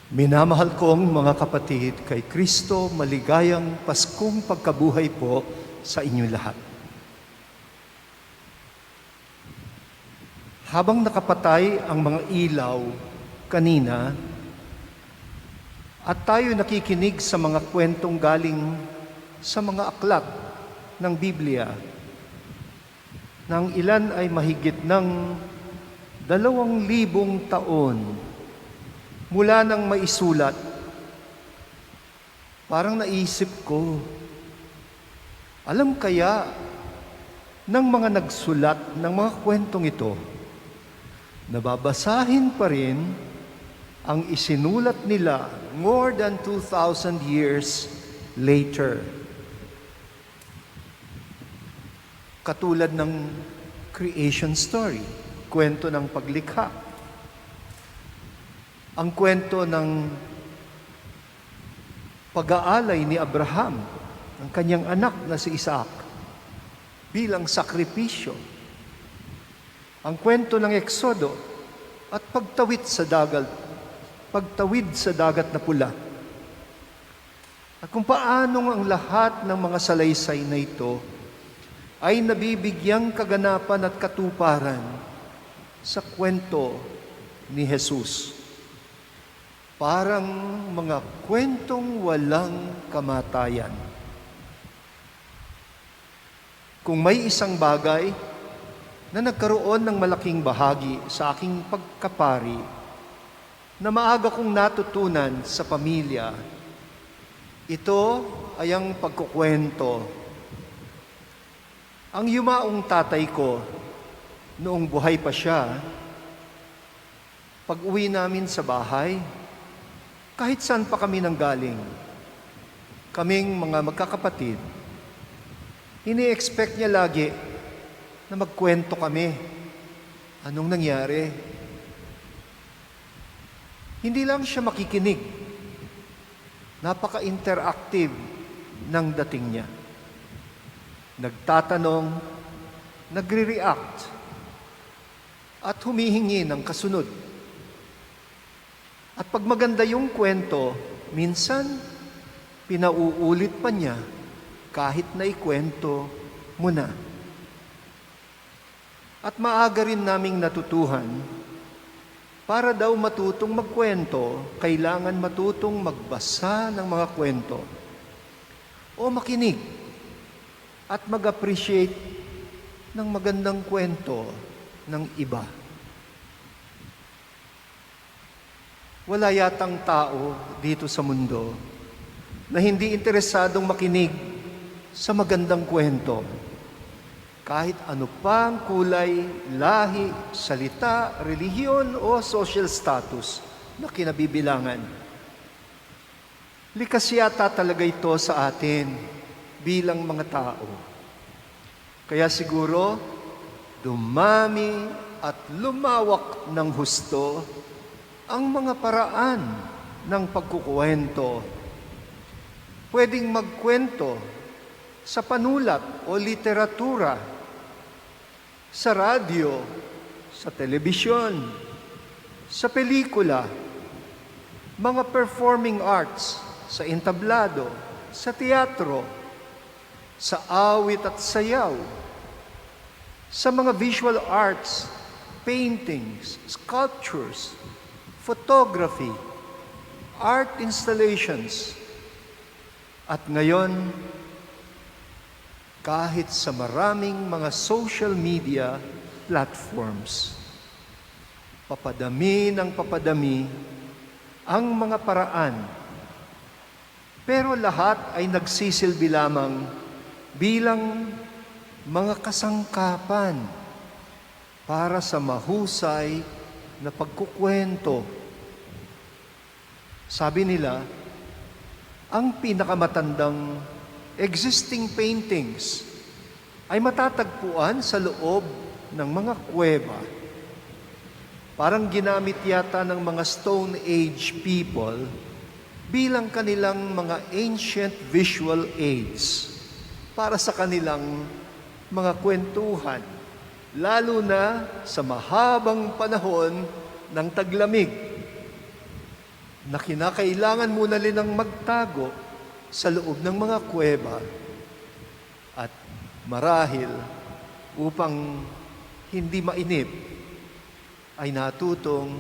Minamahal kong mga kapatid, kay Kristo, maligayang Paskong pagkabuhay po sa inyo lahat. Habang nakapatay ang mga ilaw kanina at tayo nakikinig sa mga kwentong galing sa mga aklat ng Biblia, nang ilan ay mahigit ng 2,000 taon mula nang maisulat, parang naisip ko, alam kaya ng mga nagsulat ng mga kwentong ito, nababasahin pa rin ang isinulat nila more than 2,000 years later. Katulad ng creation story, kwento ng paglikha, ang kwento ng pag-aalay ni Abraham, ang kanyang anak na si Isaac, bilang sakripisyo, ang kwento ng Eksodo at pagtawid sa dagat na pula. At kung paanong ang lahat ng mga salaysay na ito ay nabibigyang kaganapan at katuparan sa kwento ni Jesus. Parang mga kwentong walang kamatayan. Kung may isang bagay na nagkaroon ng malaking bahagi sa aking pagkapari na maaga kong natutunan sa pamilya, ito ay ang pagkukwento. Ang yumaong tatay ko, noong buhay pa siya, pag-uwi namin sa bahay, kahit saan pa kami nanggaling, kaming mga magkakapatid, ini-expect niya lagi na magkwento kami. Anong nangyari? Hindi lang siya makikinig. Napaka-interactive ng dating niya. Nagtatanong, nagre-react, at humihingi ng kasunod. At pag maganda yung kwento, minsan pinauulit pa niya kahit na ikwento mo na. At maaga rin naming natutuhan, para daw matutong magkwento, kailangan matutong magbasa ng mga kwento o makinig at mag-appreciate ng magandang kwento ng iba. Wala yatang tao dito sa mundo na hindi interesadong makinig sa magandang kwento. Kahit ano pang kulay, lahi, salita, relihiyon o social status na kinabibilangan. Likas yata talaga ito sa atin bilang mga tao. Kaya siguro, dumami at lumawak ng husto ang mga paraan ng pagkukwento. Pwedeng magkwento sa panulat o literatura, sa radyo, sa telebisyon, sa pelikula, mga performing arts, sa entablado, sa teatro, sa awit at sayaw, sa mga visual arts, paintings, sculptures, photography, art installations, at ngayon, kahit sa maraming mga social media platforms, papadami ng papadami ang mga paraan. Pero lahat ay nagsisilbi lamang bilang mga kasangkapan para sa mahusay na pagkukwento. Sabi nila, ang pinakamatandang existing paintings ay matatagpuan sa loob ng mga kuweba. Parang ginamit yata ng mga Stone Age people bilang kanilang mga ancient visual aids para sa kanilang mga kwentuhan, lalo na sa mahabang panahon ng taglamig. na kinakailangan muna nilang magtago sa loob ng mga kuweba at marahil upang hindi mainip ay natutong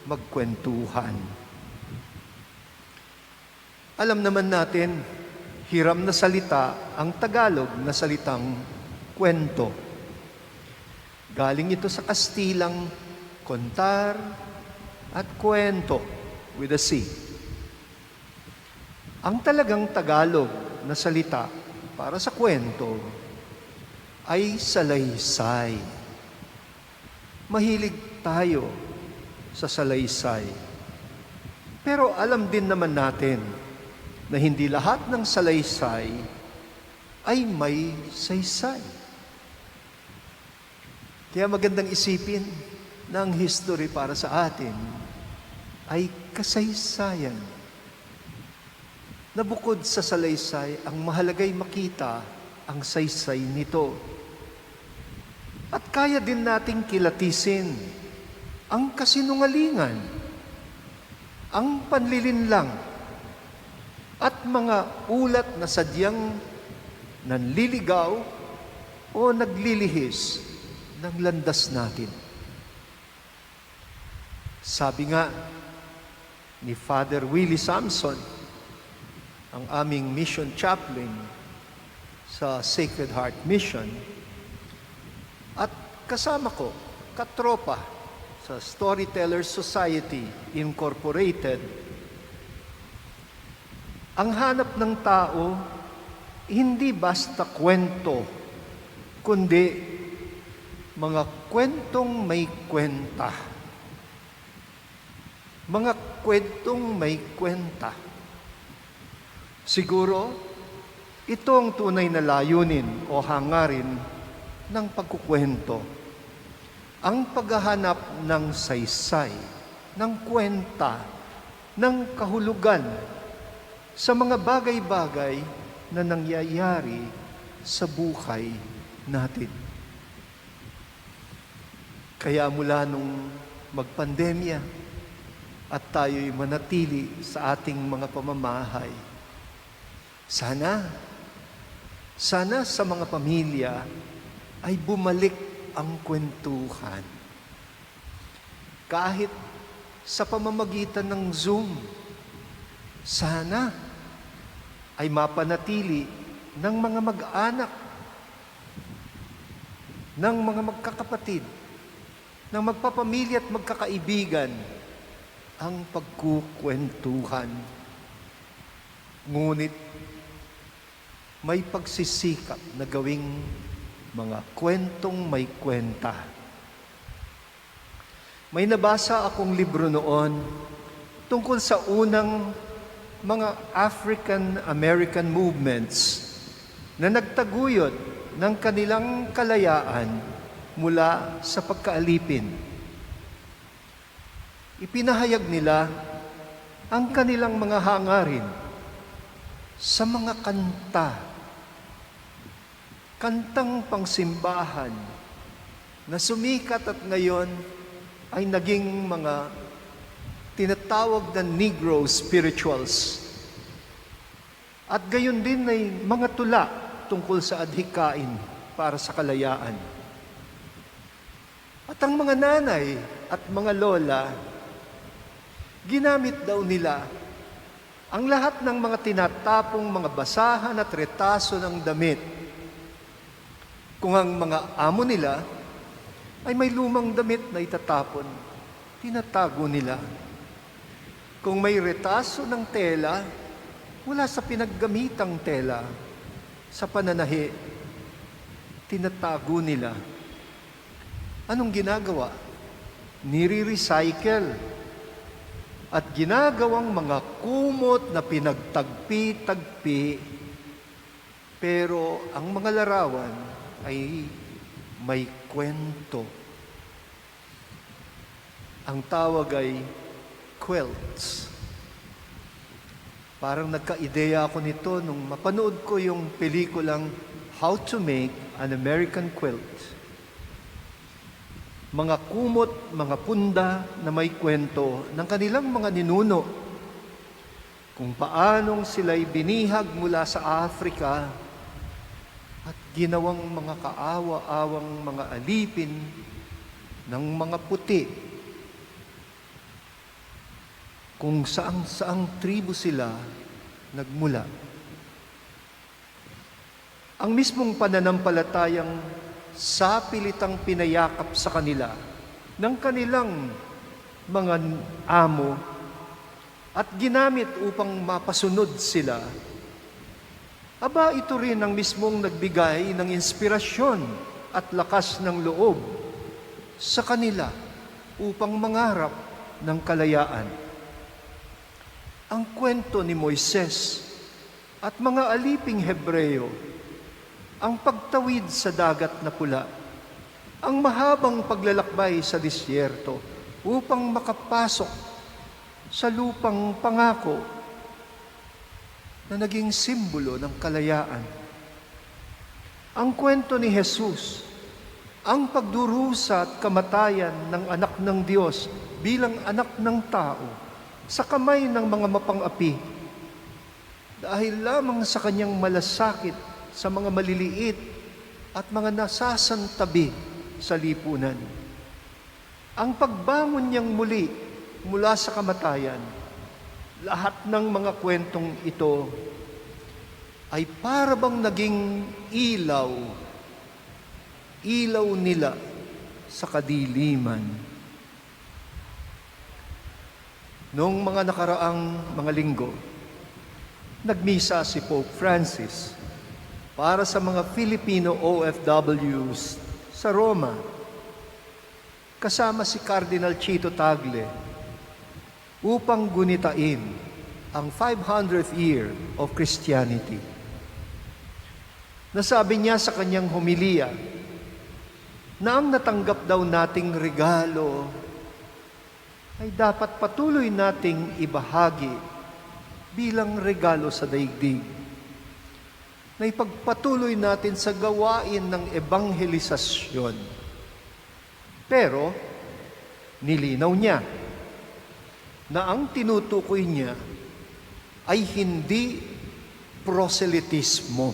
magkwentuhan. Alam naman natin, hiram na salita ang Tagalog na salitang kwento. Galing ito sa Kastilang contar at kwento with a C. Ang talagang Tagalog na salita para sa kwento ay salaysay. Mahilig tayo sa salaysay. Pero alam din naman natin na hindi lahat ng salaysay ay may saysay. Kaya magandang isipin na ang history para sa atin ay kasaysayan. Na bukod sa salaysay, ang mahalagay makita ang saysay nito. At kaya din nating kilatisin ang kasinungalingan, ang panlilinlang, at mga ulat na sadyang nanliligaw o naglilihis ng landas natin. Sabi nga ni Father Willie Samson, ang aming mission chaplain sa Sacred Heart Mission, at kasama ko, katropa sa Storytellers Society Incorporated, ang hanap ng tao, hindi basta kwento, kundi mga kwentong may kwenta. Mga kwentong may kwenta. Siguro, ito ang tunay na layunin o hangarin ng pagkukwento. Ang paghahanap ng saysay, ng kwenta, ng kahulugan, sa mga bagay-bagay na nangyayari sa buhay natin. Kaya mula nung magpandemya at tayo'y manatili sa ating mga pamamahay, sana sa mga pamilya ay bumalik ang kwentuhan. Kahit sa pamamagitan ng Zoom, sana ay mapanatili ng mga mag-anak, ng mga magkakapatid, ng magpapamilya at magkakaibigan ang pagkukwentuhan. Ngunit may pagsisikap na gawing mga kwentong may kwenta. May nabasa akong libro noon tungkol sa unang mga African-American movements na nagtaguyod ng kanilang kalayaan mula sa pagkaalipin. Ipinahayag nila ang kanilang mga hangarin sa mga kanta, kantang pangsimbahan na sumikat at ngayon ay naging mga tinatawag na Negro spirituals. At gayon din ay mga tula tungkol sa adhikain para sa kalayaan. At ang mga nanay at mga lola, ginamit daw nila ang lahat ng mga tinatapong mga basahan at retaso ng damit. Kung ang mga amo nila ay may lumang damit na itatapon, tinatago nila. Kung may retaso ng tela, mula sa pinaggamitang tela, sa pananahi, tinatago nila. Anong ginagawa? Nire-recycle at ginagawang mga kumot na pinagtagpi-tagpi, pero ang mga larawan ay may kwento. Ang tawag ay quilts. Parang nagka-ideya ako nito nung mapanood ko yung pelikulang How to Make an American Quilt. Mga kumot, mga punda na may kwento ng kanilang mga ninuno kung paanong sila'y binihag mula sa Afrika at ginawang mga kaawa-awang mga alipin ng mga puti, kung saang tribo sila nagmula. Ang mismong pananampalatayang sapilitang pinayakap sa kanila ng kanilang mga amo at ginamit upang mapasunod sila, aba ito rin ang mismong nagbigay ng inspirasyon at lakas ng loob sa kanila upang mangarap ng kalayaan. Ang kwento ni Moises at mga aliping Hebreo, ang pagtawid sa dagat na pula, ang mahabang paglalakbay sa disyerto upang makapasok sa lupang pangako na naging simbolo ng kalayaan. Ang kwento ni Jesus, ang pagdurusa at kamatayan ng anak ng Diyos bilang anak ng tao sa kamay ng mga mapang-api dahil lamang sa kanyang malasakit sa mga maliliit at mga nasasantabi sa lipunan. Ang pagbangon niyang muli mula sa kamatayan, lahat ng mga kwentong ito ay para bang naging ilaw nila sa kadiliman. Noong mga nakaraang mga linggo, nagmisa si Pope Francis para sa mga Filipino OFWs sa Roma, kasama si Cardinal Chito Tagle, upang gunitain ang 500th year of Christianity. Nasabi niya sa kanyang homilya na ang natanggap daw nating regalo ay dapat patuloy nating ibahagi bilang regalo sa daigdig, na ipagpatuloy natin sa gawain ng ebanghelisasyon. Pero, nilinaw niya na ang tinutukoy niya ay hindi proselytismo.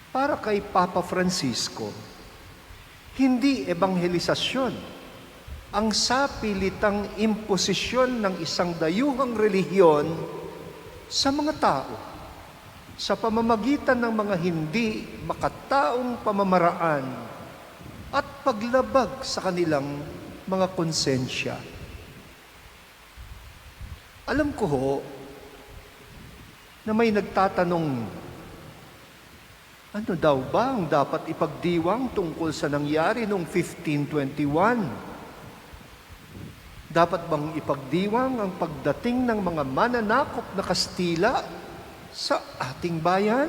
Para kay Papa Francisco, hindi ebanghelisasyon ang sapilitang imposisyon ng isang dayuhang relihiyon sa mga tao sa pamamagitan ng mga hindi makataong pamamaraan at paglabag sa kanilang mga konsensya. Alam ko ho na may nagtatanong, ano daw ba ang dapat ipagdiwang tungkol sa nangyari noong 1521? Dapat bang ipagdiwang ang pagdating ng mga mananakop na Kastila sa ating bayan?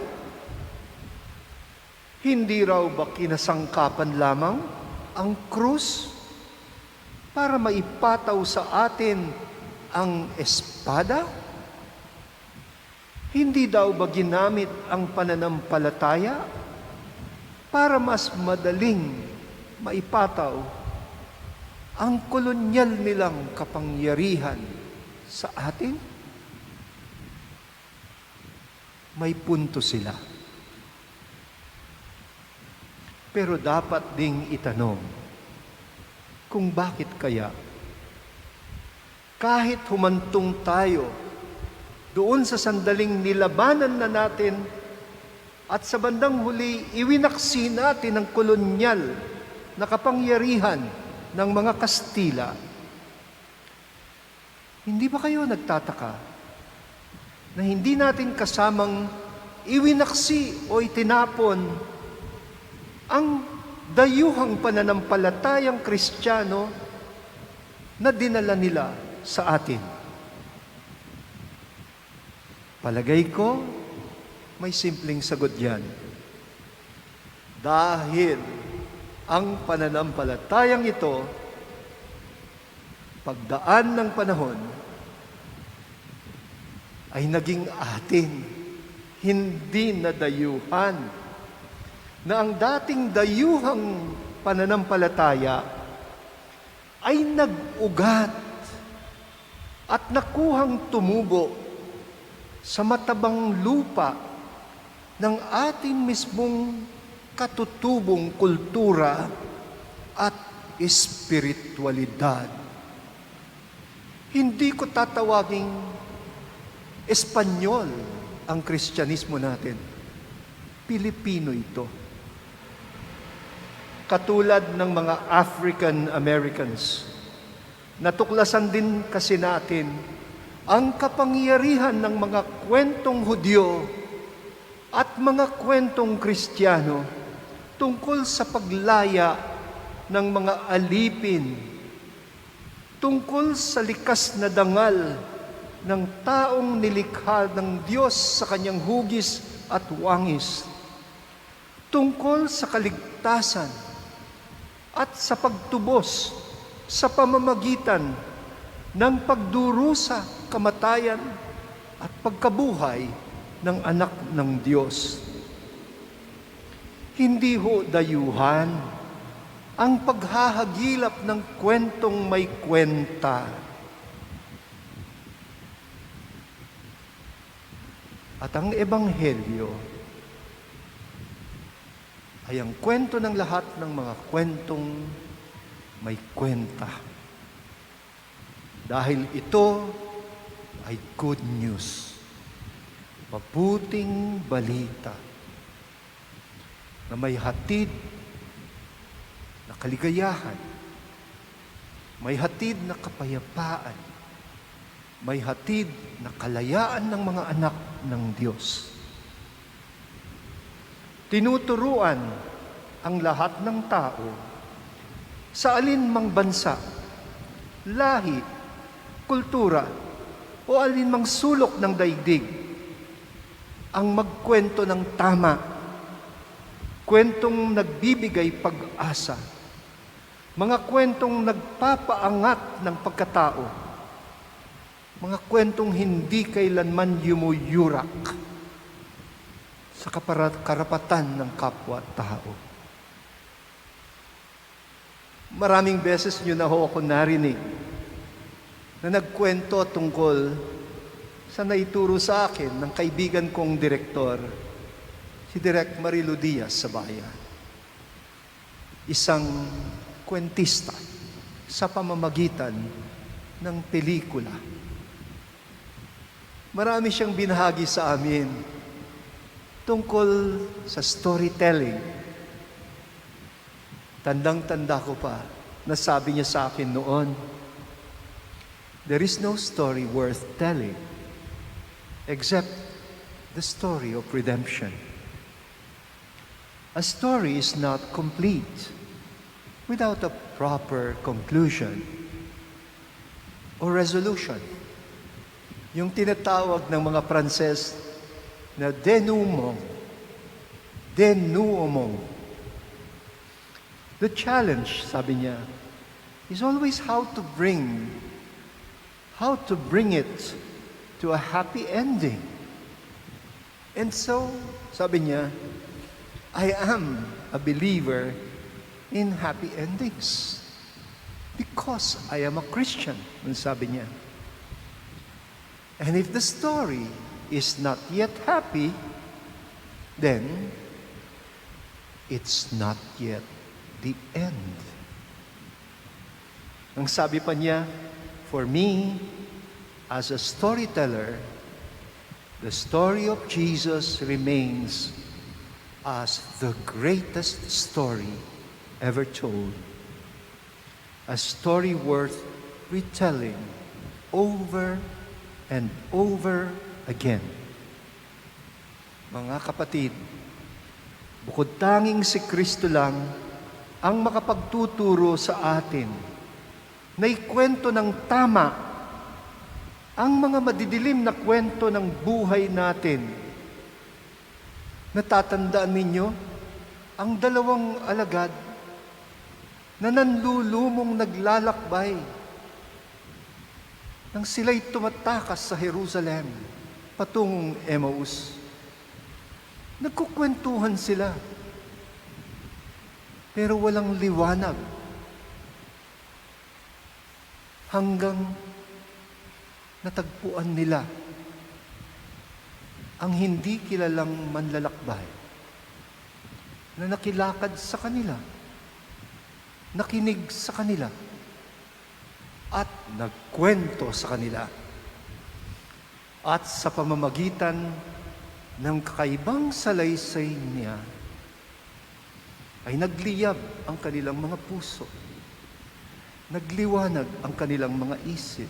Hindi raw ba kinasangkapan lamang ang krus para maipataw sa atin ang espada? Hindi daw ba ginamit ang pananampalataya para mas madaling maipataw ang kolonyal nilang kapangyarihan sa atin? May punto sila. Pero dapat ding itanong kung bakit kaya kahit humantong tayo doon sa sandaling nilabanan na natin at sa bandang huli iwinaksi natin ang kolonyal na kapangyarihan ng mga Kastila, hindi ba kayo nagtataka na hindi natin kasamang iwinaksi o itinapon ang dayuhang pananampalatayang Kristiyano na dinala nila sa atin? Palagay ko, may simpleng sagot yan. Dahil ang pananampalatayang ito, pagdaan ng panahon, ay naging atin, hindi na dayuhan, na ang dating dayuhang pananampalataya ay nag-ugat at nakuhang tumubo sa matabang lupa ng ating mismong katutubong kultura at espiritualidad. Hindi ko tatawaging Espanyol ang Kristyanismo natin. Pilipino ito. Katulad ng mga African Americans, natuklasan din kasi natin ang kapangyarihan ng mga kwentong Hudyo at mga kwentong Kristiyano tungkol sa paglaya ng mga alipin, tungkol sa likas na dangal ng taong nilikha ng Diyos sa kanyang hugis at wangis, tungkol sa kaligtasan at sa pagtubos sa pamamagitan ng pagdurusa, kamatayan at pagkabuhay ng anak ng Diyos. Hindi ho dayuhan ang paghahagilap ng kwentong may kwenta. At ang Ebanghelyo ay ang kwento ng lahat ng mga kwentong may kwenta. Dahil ito ay good news, mabuting balita na may hatid na kaligayahan, may hatid na kapayapaan, may hatid na kalayaan ng mga anak ng Diyos. Tinuturuan ang lahat ng tao sa alinmang bansa, lahi, kultura, o alinmang sulok ng daigdig ang magkwento ng tama, kwentong nagbibigay pag-asa, mga kwentong nagpapaangat ng pagkatao, mga kwentong hindi kailanman yumuyurak sa karapatan ng kapwa-tao. Maraming beses nyo na ho ako narinig na nagkwento tungkol sa naituro sa akin ng kaibigan kong direktor, si Direk Marilu Diaz sa bayan. Isang kwentista sa pamamagitan ng pelikula. Marami siyang binahagi sa amin tungkol sa storytelling. Tandang-tanda ko pa, nasabi niya sa akin noon, there is no story worth telling except the story of redemption. A story is not complete without a proper conclusion or resolution. Yung tinatawag ng mga Pranses na denouement. The challenge, sabi niya, is always how to bring it to a happy ending. And so, sabi niya, I am a believer in happy endings because I am a Christian, sabi niya. And if the story is not yet happy, then it's not yet the end. Ang sabi pa niya, for me, as a storyteller, the story of Jesus remains as the greatest story ever told. A story worth retelling over and over again. Mga kapatid, bukod tanging si Kristo lang ang makapagtuturo sa atin na ikwento ng tama ang mga madidilim na kwento ng buhay natin. Natatandaan ninyo ang dalawang alagad na nanlulumong naglalakbay nang sila'y tumatakas sa Jerusalem patungong Emmaus. Nagkukwentuhan sila, pero walang liwanag. Hanggang natagpuan nila ang hindi kilalang manlalakbay na nakilakad sa kanila, nakinig sa kanila, at nagkwento sa kanila. At sa pamamagitan ng kakaibang salaysay niya, ay nagliyab ang kanilang mga puso, nagliwanag ang kanilang mga isip.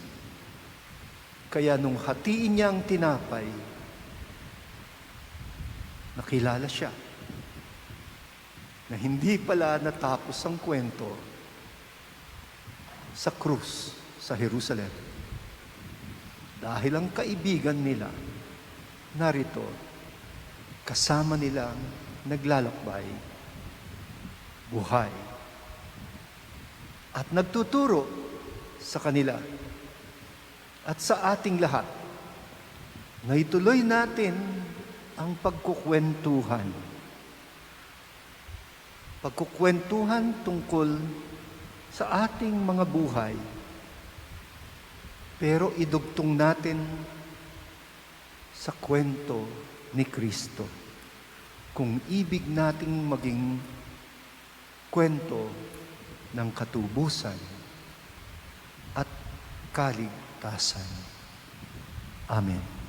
Kaya nung hatiin niya ang tinapay, nakilala siya na hindi pala natapos ang kwento sa krus sa Jerusalem. Dahil ang kaibigan nila narito, kasama nilang naglalakbay, buhay, at nagtuturo sa kanila at sa ating lahat na ituloy natin ang pagkukwentuhan. Pagkukwentuhan tungkol sa ating mga buhay, pero idugtong natin sa kwento ni Kristo, kung ibig nating maging kwento ng katubusan at kaligtasan. Amen.